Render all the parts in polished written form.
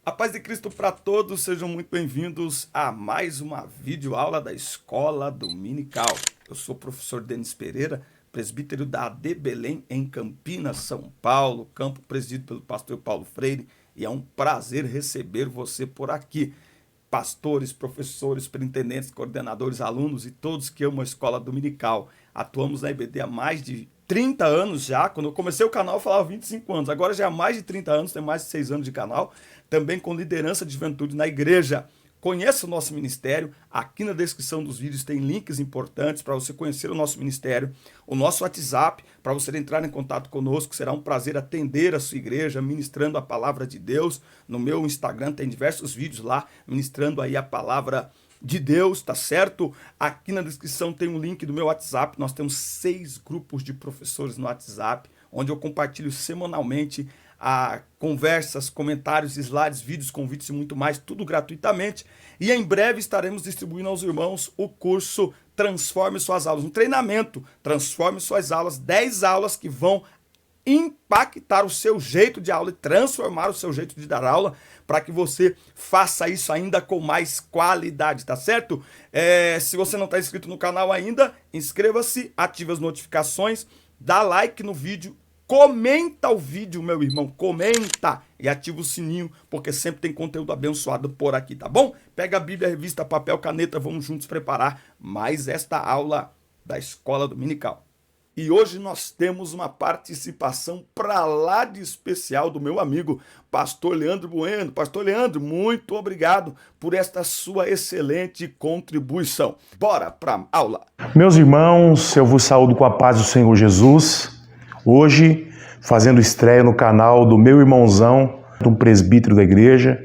A paz de Cristo para todos, sejam muito bem-vindos a mais uma videoaula da Escola Dominical. Eu sou o professor Denis Pereira, presbítero da AD Belém, em Campinas, São Paulo, campo presidido pelo pastor Paulo Freire, e é um prazer receber você por aqui. Pastores, professores, superintendentes, coordenadores, alunos e todos que amam a Escola Dominical. Atuamos na IBD há mais de 30 anos já. Quando eu comecei o canal eu falava 25 anos, agora já há mais de 30 anos, tem mais de 6 anos de canal, também com liderança de juventude na igreja. Conheça o nosso ministério, aqui na descrição dos vídeos tem links importantes para você conhecer o nosso ministério, o nosso WhatsApp, para você entrar em contato conosco, será um prazer atender a sua igreja, ministrando a palavra de Deus. No meu Instagram tem diversos vídeos lá, ministrando aí a palavra de Deus, tá certo? Aqui na descrição tem um link do meu WhatsApp, nós temos 6 grupos de professores no WhatsApp, onde eu compartilho semanalmente conversas, comentários, slides, vídeos, convites e muito mais, tudo gratuitamente. E em breve estaremos distribuindo aos irmãos o curso Transforme Suas Aulas, um treinamento, Transforme Suas Aulas, 10 aulas que vão impactar o seu jeito de aula e transformar o seu jeito de dar aula para que você faça isso ainda com mais qualidade, tá certo? Se você não está inscrito no canal ainda, inscreva-se, ative as notificações, dá like no vídeo, comenta o vídeo, meu irmão, comenta e ativa o sininho, porque sempre tem conteúdo abençoado por aqui, tá bom? Pega a Bíblia, a revista, papel, caneta, vamos juntos preparar mais esta aula da Escola Dominical. E hoje nós temos uma participação para lá de especial do meu amigo, pastor Leandro Bueno. Pastor Leandro, muito obrigado por esta sua excelente contribuição. Bora para a aula. Meus irmãos, eu vos saúdo com a paz do Senhor Jesus. Hoje, fazendo estreia no canal do meu irmãozão, um presbítero da igreja,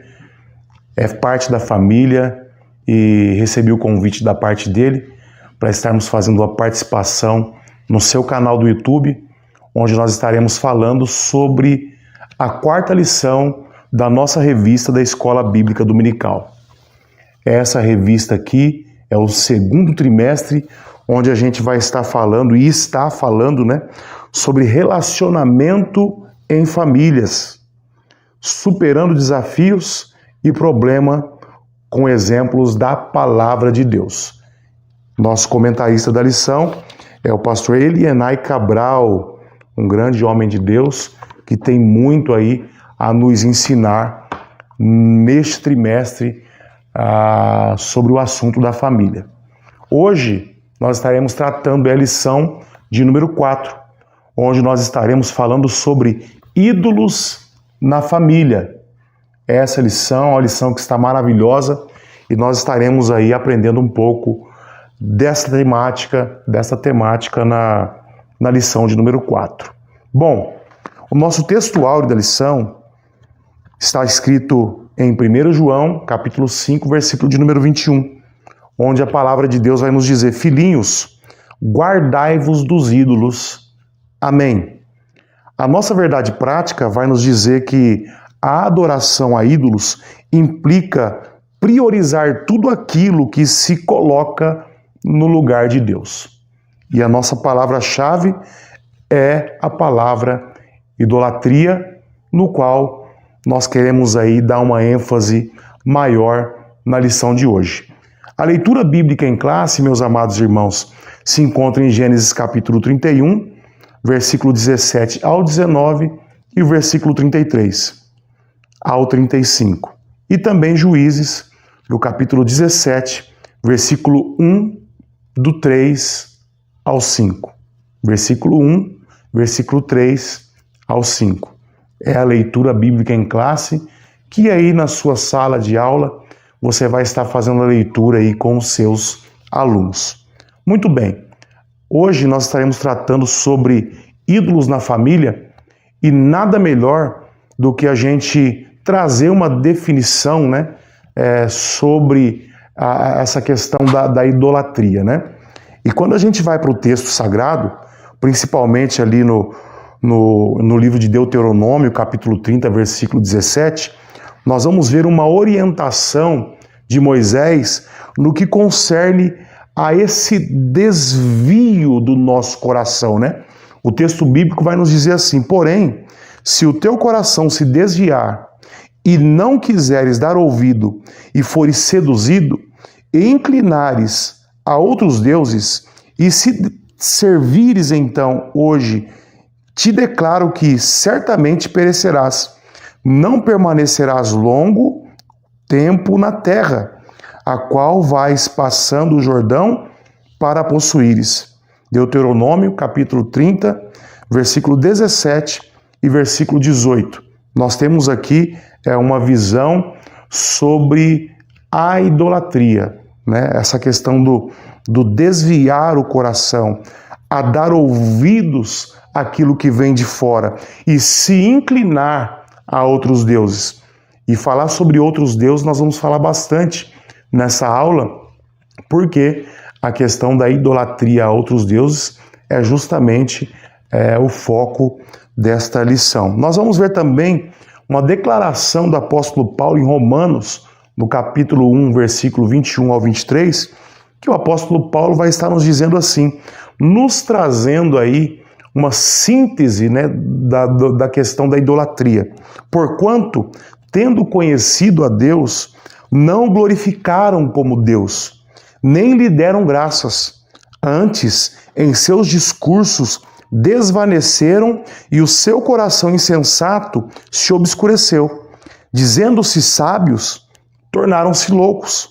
é parte da família e recebi o convite da parte dele para estarmos fazendo uma participação no seu canal do YouTube, onde nós estaremos falando sobre a 4ª lição da nossa revista da Escola Bíblica Dominical. Essa revista aqui é o 2º trimestre, onde a gente vai estar falando e está falando, sobre relacionamento em famílias, superando desafios e problemas com exemplos da Palavra de Deus. Nosso comentarista da lição é o pastor Elienay Cabral, um grande homem de Deus que tem muito aí a nos ensinar neste trimestre sobre o assunto da família. Hoje nós estaremos tratando a lição de número 4, onde nós estaremos falando sobre ídolos na família. Essa lição é uma lição que está maravilhosa e nós estaremos aí aprendendo um pouco dessa temática na lição de número 4. Bom, o nosso texto áureo da lição está escrito em 1 João, capítulo 5, versículo de número 21, onde a palavra de Deus vai nos dizer: filhinhos, guardai-vos dos ídolos. Amém. A nossa verdade prática vai nos dizer que a adoração a ídolos implica priorizar tudo aquilo que se coloca no lugar de Deus. E a nossa palavra-chave é a palavra idolatria, no qual nós queremos aí dar uma ênfase maior na lição de hoje. A leitura bíblica em classe, meus amados irmãos, se encontra em Gênesis capítulo 31, versículo 17 ao 19 e o versículo 33 ao 35. E também Juízes, no capítulo 17, versículo 1, do 3 ao 5. Versículo 1, versículo 3 ao 5. É a leitura bíblica em classe, que aí na sua sala de aula você vai estar fazendo a leitura aí com os seus alunos. Muito bem, hoje nós estaremos tratando sobre ídolos na família e nada melhor do que a gente trazer uma definição, sobre essa questão da idolatria, E quando a gente vai para o texto sagrado, principalmente ali no livro de Deuteronômio, capítulo 30, versículo 17, nós vamos ver uma orientação de Moisés no que concerne a esse desvio do nosso coração, O texto bíblico vai nos dizer assim: porém, se o teu coração se desviar e não quiseres dar ouvido, e fores seduzido, e inclinares a outros deuses, e se servires então hoje, te declaro que certamente perecerás, não permanecerás longo tempo na terra, a qual vais passando o Jordão para possuíres. Deuteronômio, capítulo 30, versículo 17 e versículo 18. Nós temos aqui uma visão sobre a idolatria, né? Essa questão do desviar o coração, a dar ouvidos àquilo que vem de fora e se inclinar a outros deuses. E falar sobre outros deuses nós vamos falar bastante nessa aula, porque a questão da idolatria a outros deuses é justamente o foco desta lição. Nós vamos ver também uma declaração do apóstolo Paulo em Romanos, no capítulo 1, versículo 21 ao 23, que o apóstolo Paulo vai estar nos dizendo assim, nos trazendo aí uma síntese, né, da questão da idolatria. Porquanto, tendo conhecido a Deus, não o glorificaram como Deus, nem lhe deram graças. Antes, em seus discursos, desvaneceram e o seu coração insensato se obscureceu. Dizendo-se sábios, tornaram-se loucos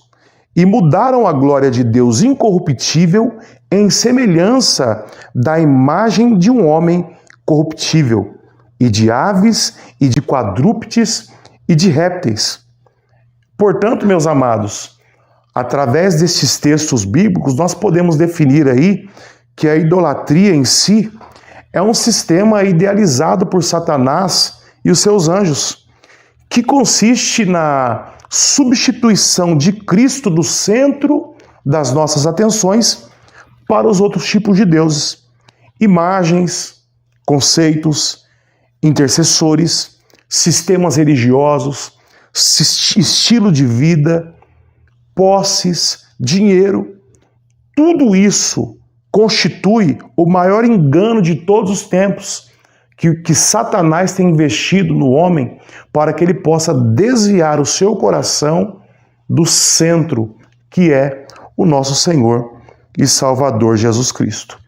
e mudaram a glória de Deus incorruptível em semelhança da imagem de um homem corruptível, e de aves, e de quadrúpedes, e de répteis. Portanto, meus amados, através destes textos bíblicos, nós podemos definir aí que a idolatria em si é um sistema idealizado por Satanás e os seus anjos, que consiste na substituição de Cristo do centro das nossas atenções para os outros tipos de deuses, imagens, conceitos, intercessores, sistemas religiosos, estilo de vida, posses, dinheiro. Tudo isso constitui o maior engano de todos os tempos que Satanás tem investido no homem para que ele possa desviar o seu coração do centro, que é o nosso Senhor e Salvador Jesus Cristo.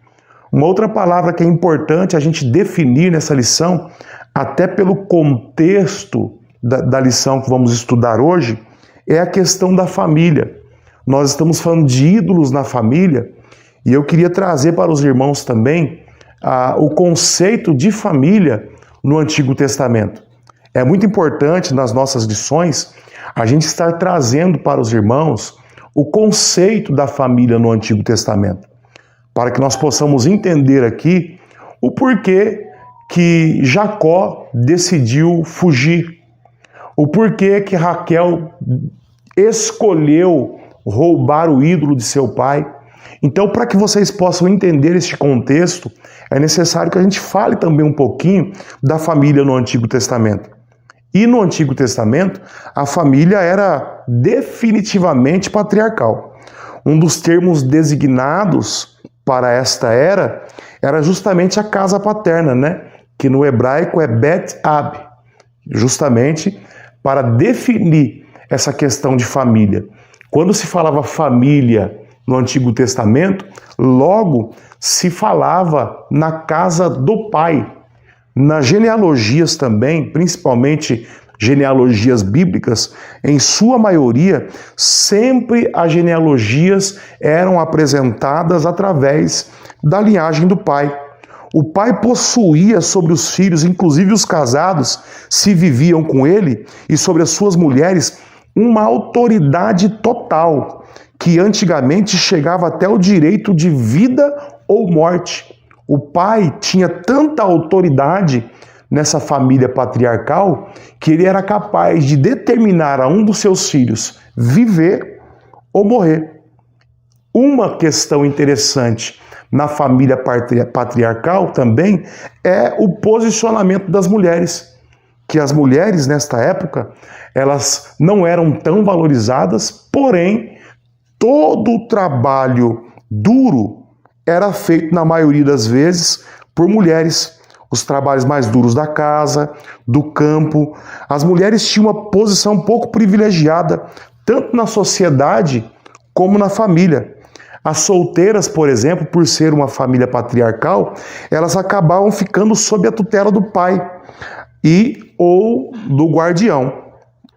Uma outra palavra que é importante a gente definir nessa lição, até pelo contexto da lição que vamos estudar hoje, é a questão da família. Nós estamos falando de ídolos na família, e eu queria trazer para os irmãos também o conceito de família no Antigo Testamento. É muito importante nas nossas lições a gente estar trazendo para os irmãos o conceito da família no Antigo Testamento, para que nós possamos entender aqui o porquê que Jacó decidiu fugir, o porquê que Raquel escolheu roubar o ídolo de seu pai. Então, para que vocês possam entender este contexto, é necessário que a gente fale também um pouquinho da família no Antigo Testamento. E no Antigo Testamento, a família era definitivamente patriarcal. Um dos termos designados para esta era justamente a casa paterna, né? Que no hebraico é Bet-Ab, justamente para definir essa questão de família. Quando se falava família no Antigo Testamento, logo se falava na casa do pai. Nas genealogias também, principalmente genealogias bíblicas, em sua maioria, sempre as genealogias eram apresentadas através da linhagem do pai. O pai possuía sobre os filhos, inclusive os casados, se viviam com ele, e sobre as suas mulheres, uma autoridade total, que antigamente chegava até o direito de vida ou morte. O pai tinha tanta autoridade nessa família patriarcal que ele era capaz de determinar a um dos seus filhos viver ou morrer. Uma questão interessante na família patriarcal também é o posicionamento das mulheres, que as mulheres nesta época, elas não eram tão valorizadas, porém todo o trabalho duro era feito na maioria das vezes por mulheres. os trabalhos mais duros da casa, do campo. As mulheres tinham uma posição um pouco privilegiada, tanto na sociedade como na família. As solteiras, por exemplo, por ser uma família patriarcal, elas acabavam ficando sob a tutela do pai ou do guardião,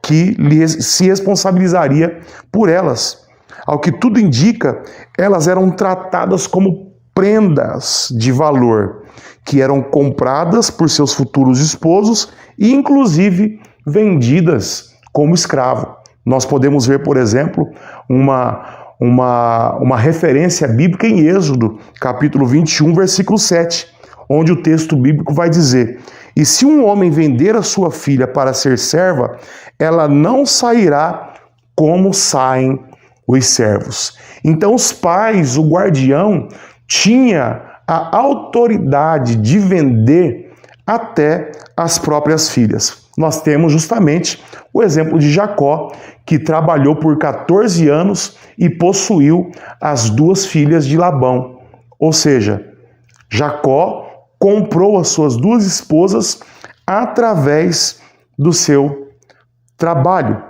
que se responsabilizaria por elas. Ao que tudo indica, elas eram tratadas como prendas de valor, que eram compradas por seus futuros esposos e, inclusive, vendidas como escravo. Nós podemos ver, por exemplo, uma referência bíblica em Êxodo, capítulo 21, versículo 7, onde o texto bíblico vai dizer: "E se um homem vender a sua filha para ser serva, ela não sairá como saem os servos." Então os pais, o guardião, tinha a autoridade de vender até as próprias filhas. Nós temos justamente o exemplo de Jacó, que trabalhou por 14 anos e possuiu as 2 filhas de Labão. Ou seja, Jacó comprou as suas 2 esposas através do seu trabalho.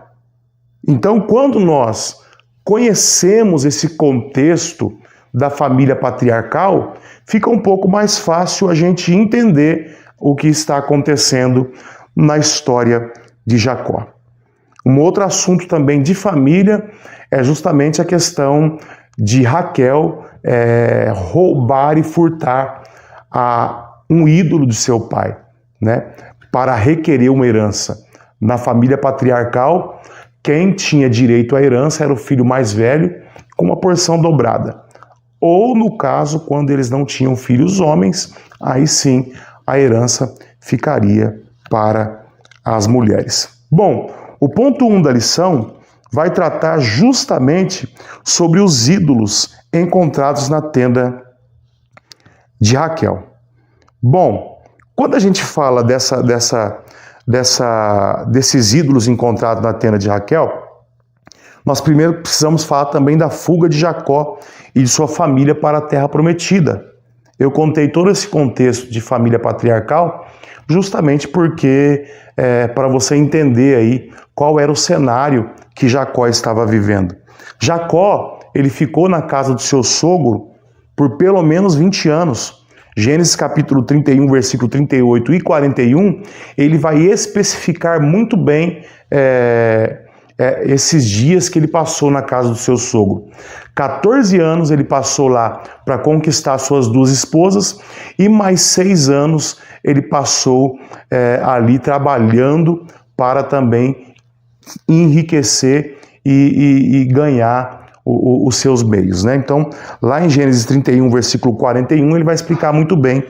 Então, quando nós conhecemos esse contexto da família patriarcal, fica um pouco mais fácil a gente entender o que está acontecendo na história de Jacó. Um outro assunto também de família é justamente a questão de Raquel roubar e furtar um ídolo de seu pai, né, para requerer uma herança. Na família patriarcal, quem tinha direito à herança era o filho mais velho, com uma porção dobrada. Ou, no caso, quando eles não tinham filhos homens, aí sim a herança ficaria para as mulheres. Bom, o ponto 1 da lição vai tratar justamente sobre os ídolos encontrados na tenda de Raquel. Bom, quando a gente fala desses ídolos encontrados na tenda de Raquel, nós primeiro precisamos falar também da fuga de Jacó e de sua família para a terra prometida. Eu contei todo esse contexto de família patriarcal justamente porque para você entender aí qual era o cenário que Jacó estava vivendo. Jacó, ele ficou na casa do seu sogro por pelo menos 20 anos. Gênesis capítulo 31, versículo 38 e 41, ele vai especificar muito bem esses dias que ele passou na casa do seu sogro. 14 anos ele passou lá para conquistar suas 2 esposas e mais 6 anos ele passou ali trabalhando para também enriquecer e ganhar os seus meios, né? Então, lá em Gênesis 31, versículo 41, ele vai explicar muito bem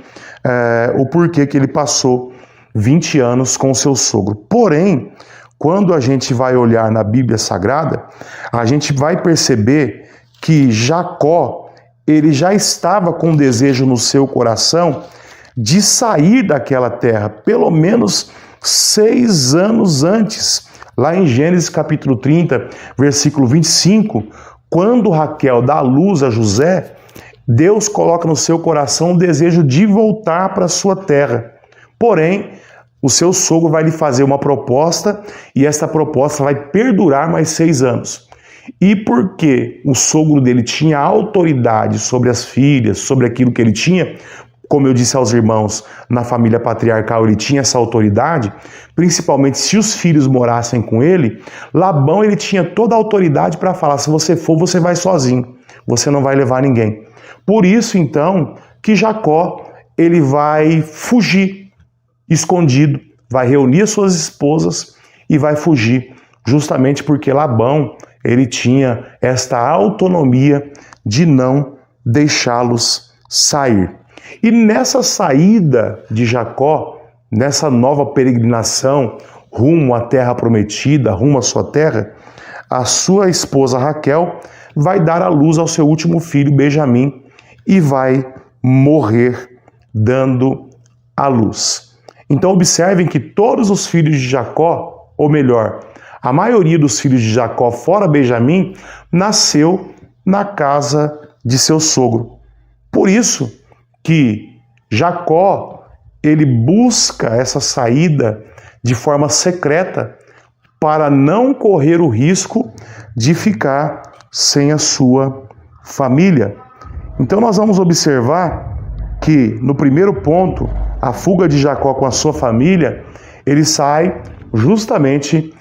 o porquê que ele passou 20 anos com o seu sogro. Porém, quando a gente vai olhar na Bíblia Sagrada, a gente vai perceber que Jacó, ele já estava com desejo no seu coração de sair daquela terra, pelo menos 6 anos antes. Lá em Gênesis capítulo 30, versículo 25, quando Raquel dá luz a José, Deus coloca no seu coração o desejo de voltar para a sua terra. Porém, o seu sogro vai lhe fazer uma proposta e essa proposta vai perdurar mais 6 anos. E porque o sogro dele tinha autoridade sobre as filhas, sobre aquilo que ele tinha, como eu disse aos irmãos, na família patriarcal ele tinha essa autoridade, principalmente se os filhos morassem com ele, Labão ele tinha toda a autoridade para falar: se você for, você vai sozinho, você não vai levar ninguém. Por isso, então, que Jacó ele vai fugir escondido, vai reunir suas esposas e vai fugir, justamente porque Labão ele tinha esta autonomia de não deixá-los sair. E nessa saída de Jacó, nessa nova peregrinação rumo à terra prometida, rumo à sua terra, a sua esposa Raquel vai dar à luz ao seu último filho, Benjamim, e vai morrer dando à luz. Então observem que todos os filhos de Jacó, ou melhor, a maioria dos filhos de Jacó, fora Benjamim, nasceu na casa de seu sogro. Por isso que Jacó, ele busca essa saída de forma secreta para não correr o risco de ficar sem a sua família. Então nós vamos observar que no primeiro ponto, a fuga de Jacó com a sua família, ele sai justamente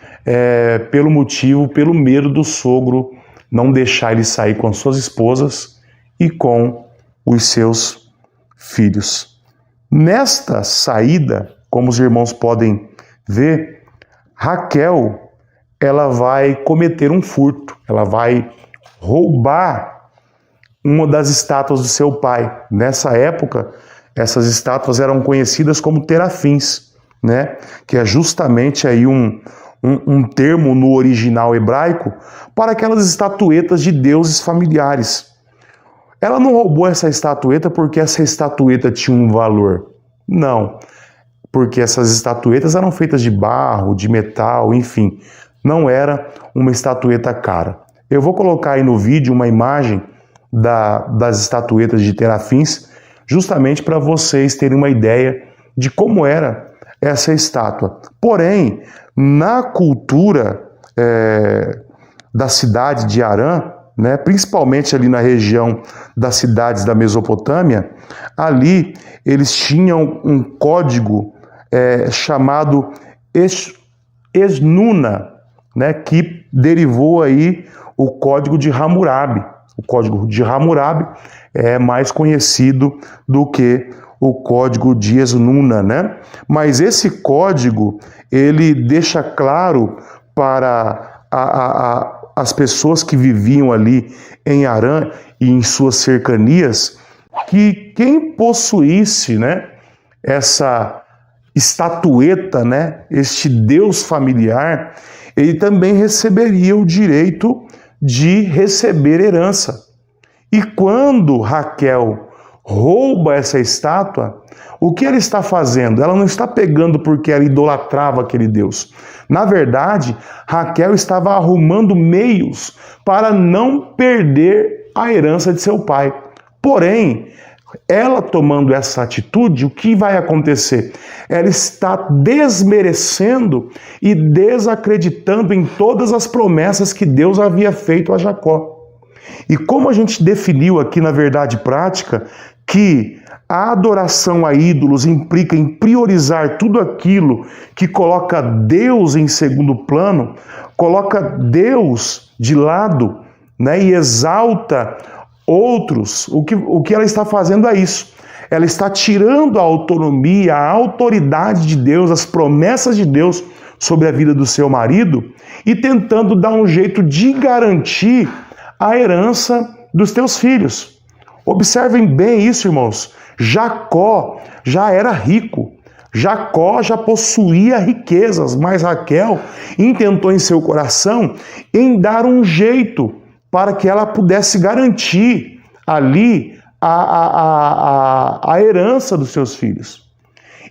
pelo medo do sogro não deixar ele sair com as suas esposas e com os seus filhos. Nesta saída, como os irmãos podem ver, Raquel, ela vai cometer um furto, ela vai roubar uma das estátuas do seu pai. Nessa época, essas estátuas eram conhecidas como terafins, né? Que é justamente aí um termo no original hebraico para aquelas estatuetas de deuses familiares. Ela não roubou essa estatueta porque essa estatueta tinha um valor. Não, porque essas estatuetas eram feitas de barro, de metal, enfim, não era uma estatueta cara. Eu vou colocar aí no vídeo uma imagem das estatuetas de terafins, justamente para vocês terem uma ideia de como era essa estátua. Porém, na cultura da cidade de Harã, né, principalmente ali na região das cidades da Mesopotâmia, ali eles tinham um código chamado Esnuna, né, que derivou aí o código de Hammurabi. O código de Hammurabi é mais conhecido do que o código de Esnuna, né? Mas esse código, ele deixa claro para as pessoas que viviam ali em Harã e em suas cercanias, que quem possuísse, né, essa estatueta, né, este Deus familiar, ele também receberia o direito de receber herança. E quando Raquel rouba essa estátua, o que ela está fazendo? Ela não está pegando porque ela idolatrava aquele Deus. Na verdade, Raquel estava arrumando meios para não perder a herança de seu pai. Porém, ela tomando essa atitude, o que vai acontecer? Ela está desmerecendo e desacreditando em todas as promessas que Deus havia feito a Jacó. E como a gente definiu aqui na verdade prática, que a adoração a ídolos implica em priorizar tudo aquilo que coloca Deus em segundo plano, coloca Deus de lado, né, e exalta outros, o que ela está fazendo é isso. Ela está tirando a autonomia, a autoridade de Deus, as promessas de Deus sobre a vida do seu marido e tentando dar um jeito de garantir a herança dos teus filhos. Observem bem isso, irmãos. Jacó já era rico. Jacó já possuía riquezas, mas Raquel intentou em seu coração em dar um jeito para que ela pudesse garantir ali a herança dos seus filhos.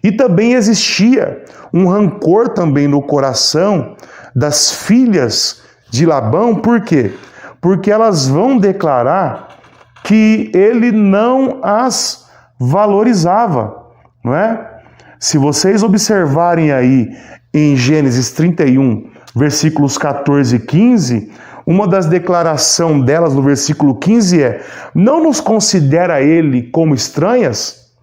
E também existia um rancor também no coração das filhas de Labão. Por quê? Porque elas vão declarar que ele não as valorizava, não é? Se vocês observarem aí em Gênesis 31, versículos 14 e 15, uma das declarações delas no versículo 15 é: não nos considera ele como estranhas?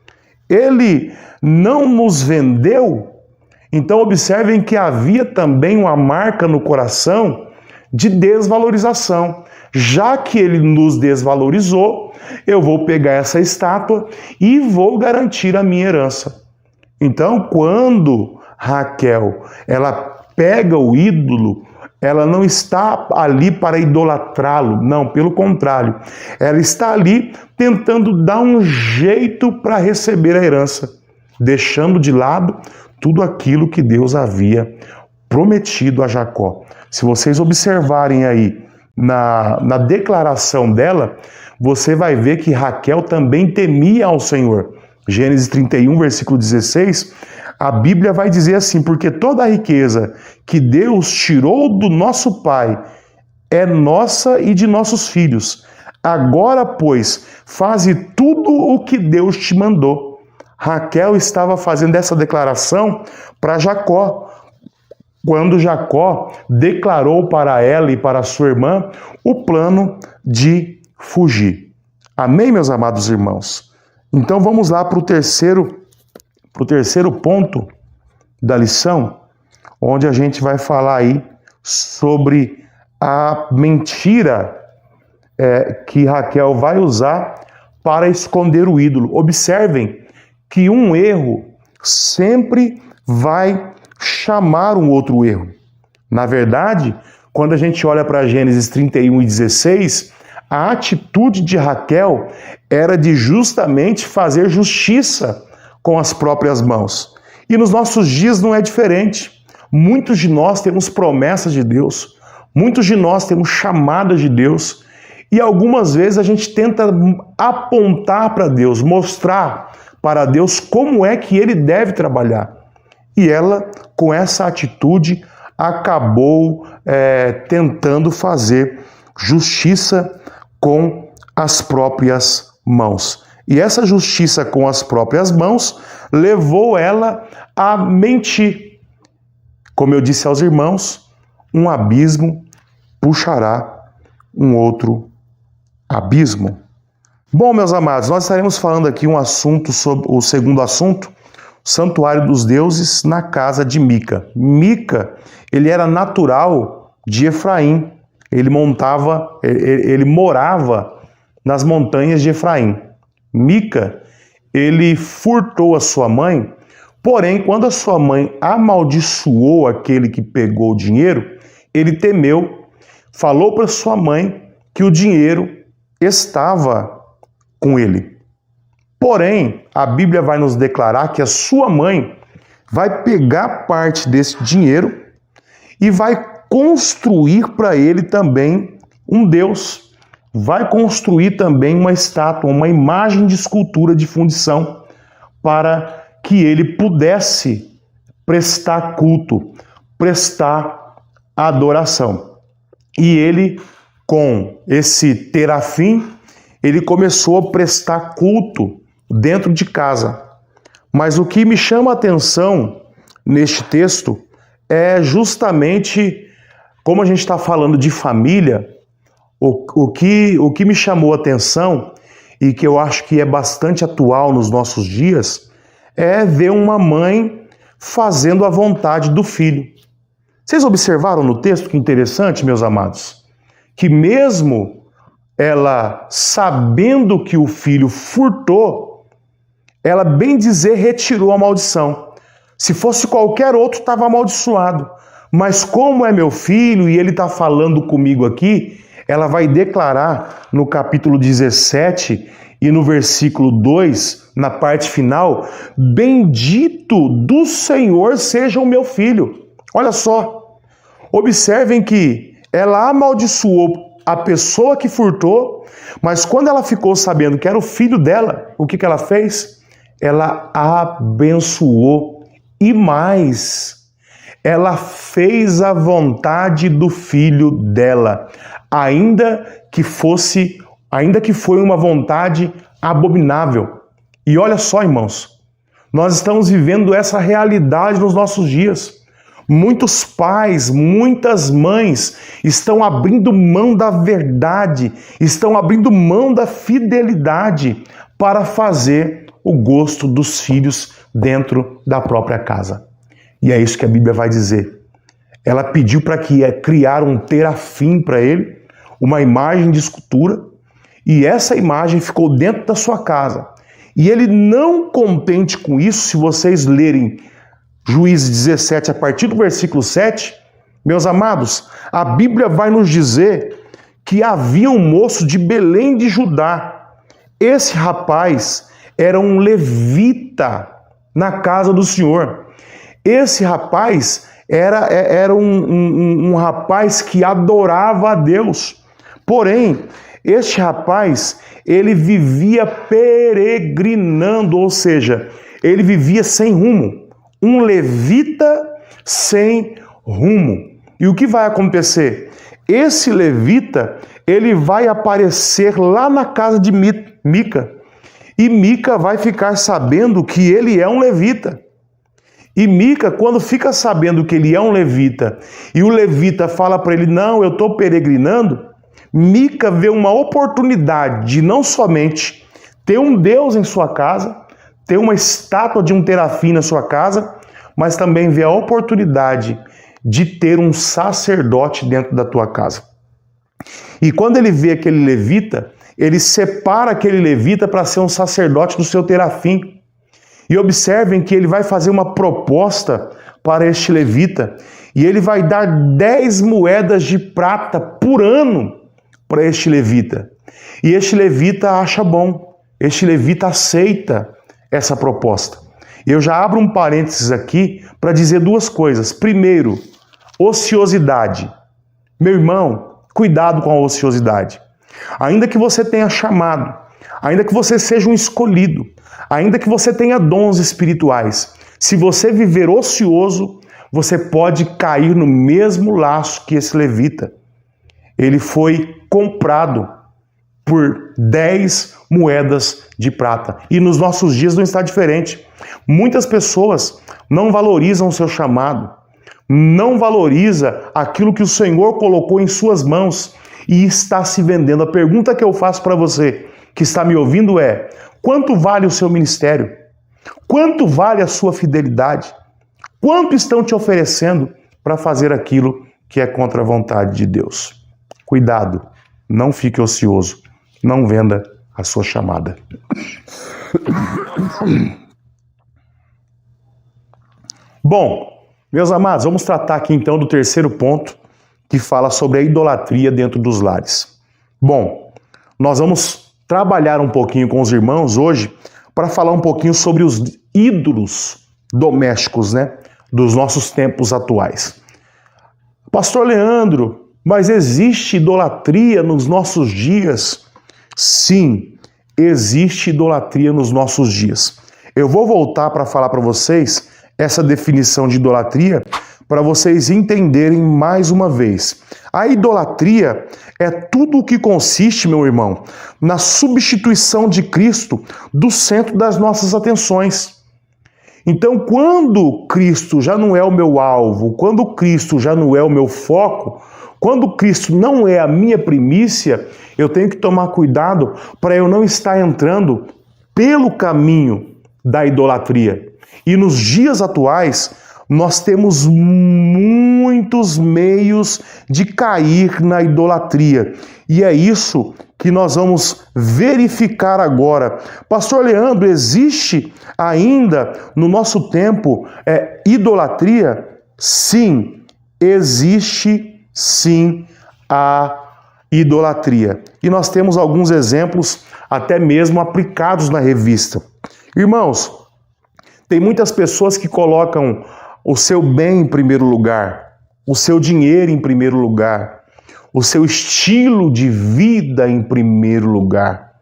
Ele não nos vendeu? Então observem que havia também uma marca no coração de desvalorização. Já que ele nos desvalorizou, eu vou pegar essa estátua e vou garantir a minha herança. Então, quando Raquel, ela pega o ídolo, ela não está ali para idolatrá-lo, não, pelo contrário. Ela está ali tentando dar um jeito para receber a herança, deixando de lado tudo aquilo que Deus havia prometido a Jacó. Se vocês observarem aí na declaração dela, você vai ver que Raquel também temia ao Senhor. Gênesis 31, versículo 16, a Bíblia vai dizer assim: porque toda a riqueza que Deus tirou do nosso pai é nossa e de nossos filhos. Agora, pois, faze tudo o que Deus te mandou. Raquel estava fazendo essa declaração para Jacó, quando Jacó declarou para ela e para sua irmã o plano de fugir. Amém, meus amados irmãos? Então vamos lá para o terceiro ponto da lição, onde a gente vai falar aí sobre a mentira que Raquel vai usar para esconder o ídolo. Observem que um erro sempre vai chamar um outro erro. Na verdade, quando a gente olha para Gênesis 31 e 16, a atitude de Raquel era de justamente fazer justiça com as próprias mãos. E nos nossos dias não é diferente. Muitos de nós temos promessas de Deus, muitos de nós temos chamadas de Deus, e algumas vezes a gente tenta apontar para Deus, mostrar para Deus como é que Ele deve trabalhar. E ela, com essa atitude, acabou tentando fazer justiça com as próprias mãos. E essa justiça com as próprias mãos levou ela a mentir. Como eu disse aos irmãos, um abismo puxará um outro abismo. Bom, meus amados, nós estaremos falando aqui um assunto sobre o segundo assunto, o santuário dos deuses na casa de Mica. Mica, ele era natural de Efraim. Ele morava nas montanhas de Efraim. Mica, ele furtou a sua mãe, porém, quando a sua mãe amaldiçoou aquele que pegou o dinheiro, ele temeu, falou para sua mãe que o dinheiro estava com ele. Porém, a Bíblia vai nos declarar que a sua mãe vai pegar parte desse dinheiro e vai construir para ele também um Deus. Vai construir também uma estátua, uma imagem de escultura de fundição, para que ele pudesse prestar culto, prestar adoração. E ele, com esse terafim, ele começou a prestar culto dentro de casa. Mas o que me chama a atenção neste texto é justamente, como a gente está falando de família, o que me chamou a atenção e que eu acho que é bastante atual nos nossos dias é ver uma mãe fazendo a vontade do filho. Vocês observaram no texto que interessante, meus amados? Que mesmo ela, sabendo que o filho furtou, ela, bem dizer, retirou a maldição. Se fosse qualquer outro, estava amaldiçoado. Mas como é meu filho e ele está falando comigo aqui, ela vai declarar no capítulo 17 e no versículo 2, na parte final, bendito do Senhor seja o meu filho. Olha só, observem que ela amaldiçoou a pessoa que furtou, mas quando ela ficou sabendo que era o filho dela, o que ela fez? Ela abençoou e mais, ela fez a vontade do filho dela, ainda que foi uma vontade abominável. E olha só, irmãos, nós estamos vivendo essa realidade nos nossos dias. Muitos pais, muitas mães estão abrindo mão da verdade, estão abrindo mão da fidelidade para fazer o gosto dos filhos dentro da própria casa. E é isso que a Bíblia vai dizer. Ela pediu para que criar um terafim para ele, uma imagem de escultura, e essa imagem ficou dentro da sua casa. E ele, não contente com isso, se vocês lerem Juízes 17, a partir do versículo 7, meus amados, a Bíblia vai nos dizer que havia um moço de Belém de Judá. Esse rapaz era um levita na casa do Senhor. Esse rapaz era um rapaz que adorava a Deus. Porém, este rapaz, ele vivia peregrinando, ou seja, ele vivia sem rumo. Um levita sem rumo. E o que vai acontecer? Esse levita, ele vai aparecer lá na casa de Mica. E Mica vai ficar sabendo que ele é um levita. E Mica, quando fica sabendo que ele é um levita, e o levita fala para ele, não, eu estou peregrinando, Mica vê uma oportunidade de não somente ter um Deus em sua casa, ter uma estátua de um terafim na sua casa, mas também vê a oportunidade de ter um sacerdote dentro da tua casa. E quando ele vê aquele levita, ele separa aquele levita para ser um sacerdote do seu terafim. E observem que ele vai fazer uma proposta para este levita, e ele vai dar 10 moedas de prata por ano para este levita. E este levita acha bom, este levita aceita essa proposta. Eu já abro um parênteses aqui para dizer duas coisas. Primeiro, ociosidade. Meu irmão, cuidado com a ociosidade. Ainda que você tenha chamado, ainda que você seja um escolhido, ainda que você tenha dons espirituais, se você viver ocioso, você pode cair no mesmo laço que esse levita. Ele foi comprado por 10 moedas de prata. E nos nossos dias não está diferente. Muitas pessoas não valorizam o seu chamado, não valoriza aquilo que o Senhor colocou em suas mãos e está se vendendo. A pergunta que eu faço para você que está me ouvindo é: quanto vale o seu ministério? Quanto vale a sua fidelidade? Quanto estão te oferecendo para fazer aquilo que é contra a vontade de Deus? Cuidado, não fique ocioso, não venda a sua chamada. Bom, meus amados, vamos tratar aqui então do terceiro ponto, que fala sobre a idolatria dentro dos lares. Bom, nós vamos trabalhar um pouquinho com os irmãos hoje para falar um pouquinho sobre os ídolos domésticos, dos nossos tempos atuais. Pastor Leandro, mas existe idolatria nos nossos dias? Sim, existe idolatria nos nossos dias. Eu vou voltar para falar para vocês essa definição de idolatria para vocês entenderem mais uma vez. A idolatria é tudo o que consiste, meu irmão, na substituição de Cristo do centro das nossas atenções. Então, quando Cristo já não é o meu alvo, quando Cristo já não é o meu foco, quando Cristo não é a minha primícia, eu tenho que tomar cuidado para eu não estar entrando pelo caminho da idolatria. E nos dias atuais, nós temos muitos meios de cair na idolatria. E é isso que nós vamos verificar agora. Pastor Leandro, existe ainda no nosso tempo idolatria? Sim, existe sim a idolatria. E nós temos alguns exemplos até mesmo aplicados na revista. Irmãos, tem muitas pessoas que colocam o seu bem em primeiro lugar, o seu dinheiro em primeiro lugar, o seu estilo de vida em primeiro lugar.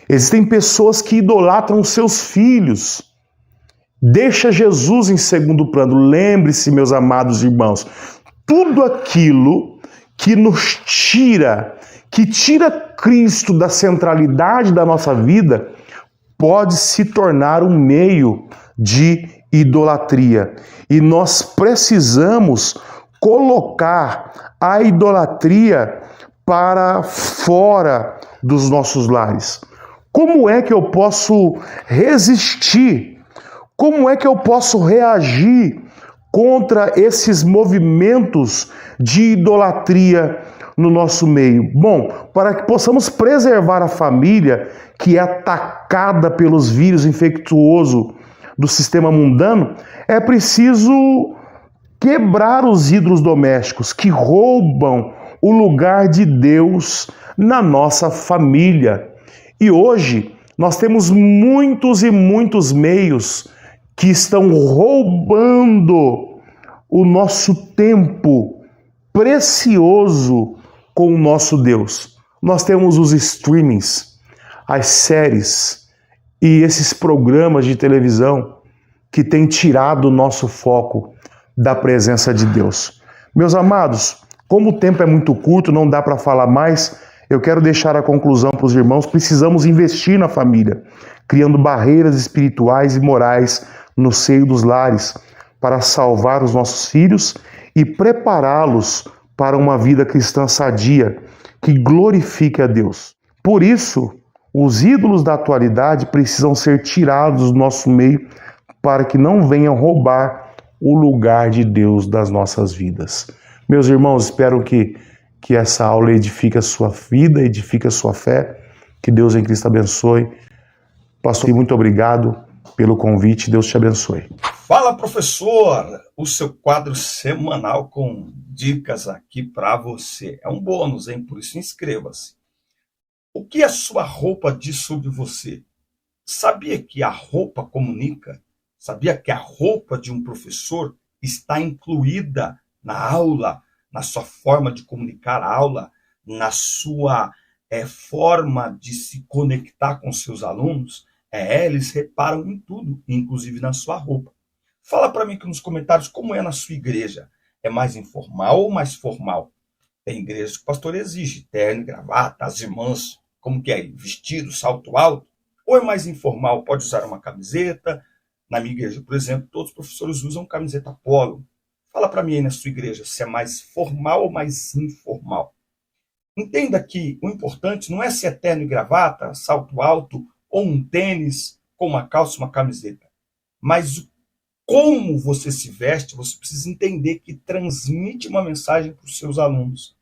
Existem pessoas que idolatram seus filhos. Deixa Jesus em segundo plano. Lembre-se, meus amados irmãos, tudo aquilo que nos tira, que tira Cristo da centralidade da nossa vida, pode se tornar um meio de idolatria. E nós precisamos colocar a idolatria para fora dos nossos lares. Como é que eu posso resistir? Como é que eu posso reagir contra esses movimentos de idolatria no nosso meio? Bom, para que possamos preservar a família que é atacada pelos vírus infectuosos do sistema mundano, é preciso quebrar os ídolos domésticos que roubam o lugar de Deus na nossa família. E hoje nós temos muitos e muitos meios que estão roubando o nosso tempo precioso com o nosso Deus. Nós temos os streamings, as séries e esses programas de televisão que têm tirado o nosso foco da presença de Deus. Meus amados, como o tempo é muito curto, não dá para falar mais, eu quero deixar a conclusão para os irmãos: precisamos investir na família. criando barreiras espirituais e morais no seio dos lares para salvar os nossos filhos e prepará-los para uma vida cristã sadia que glorifique a Deus. Por isso, os ídolos da atualidade precisam ser tirados do nosso meio para que não venham roubar o lugar de Deus das nossas vidas. Meus irmãos, espero que essa aula edifique a sua vida, edifique a sua fé. Que Deus em Cristo abençoe. Pastor, muito obrigado pelo convite. Deus te abençoe. Fala, professor! O seu quadro semanal com dicas aqui para você. É um bônus, hein? Por isso inscreva-se. O que a sua roupa diz sobre você? Sabia que a roupa comunica? Sabia que a roupa de um professor está incluída na aula, na sua forma de comunicar a aula, na sua forma de se conectar com seus alunos? Eles reparam em tudo, inclusive na sua roupa. Fala para mim aqui nos comentários como é na sua igreja. É mais informal ou mais formal? Tem igrejas que o pastor exige terno, gravata, as irmãs, como que é? Vestido, salto alto? Ou é mais informal? Pode usar uma camiseta. Na minha igreja, por exemplo, todos os professores usam camiseta polo. Fala para mim aí na sua igreja se é mais formal ou mais informal. Entenda que o importante não é se é terno e gravata, salto alto, ou um tênis com uma calça e uma camiseta. Mas como você se veste, você precisa entender que transmite uma mensagem para os seus alunos.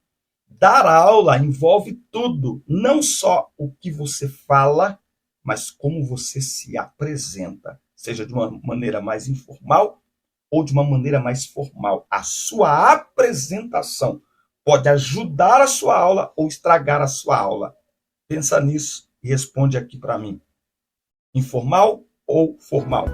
Dar aula envolve tudo, não só o que você fala, mas como você se apresenta, seja de uma maneira mais informal ou de uma maneira mais formal. A sua apresentação pode ajudar a sua aula ou estragar a sua aula. Pensa nisso e responde aqui para mim. Informal ou formal?